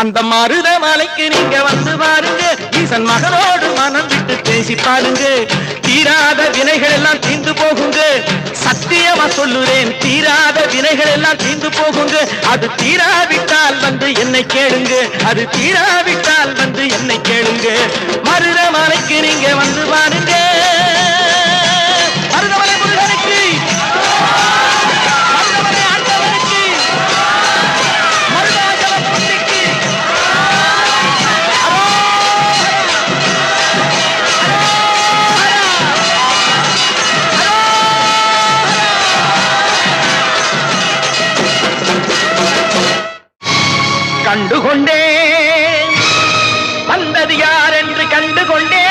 அந்த மருத மலைக்கு நீங்க வந்து பாருங்க, ஈசன் மகனோடு மனம் விட்டு பேசி பாருங்க. தீராத வினைகள் எல்லாம் தீர்ந்து போகுங்க, சத்தியமா சொல்லுறேன், தீராத வினைகள் எல்லாம் தீர்ந்து போகுங்க. அது தீராவிட்டால் வந்து என்னை கேளுங்க, அது தீராவிட்டால் வந்து என்னை கேளுங்க. மருத மலைக்கு நீங்க வந்து பாருங்க, மருதமலை முருகனுக்கு, மருதமலை ஆண்டவனுக்கு, மருதாச்சலமூர்த்திக்கு கண்டுகொண்டே வந்தது யார் என்று கண்டுகொண்டே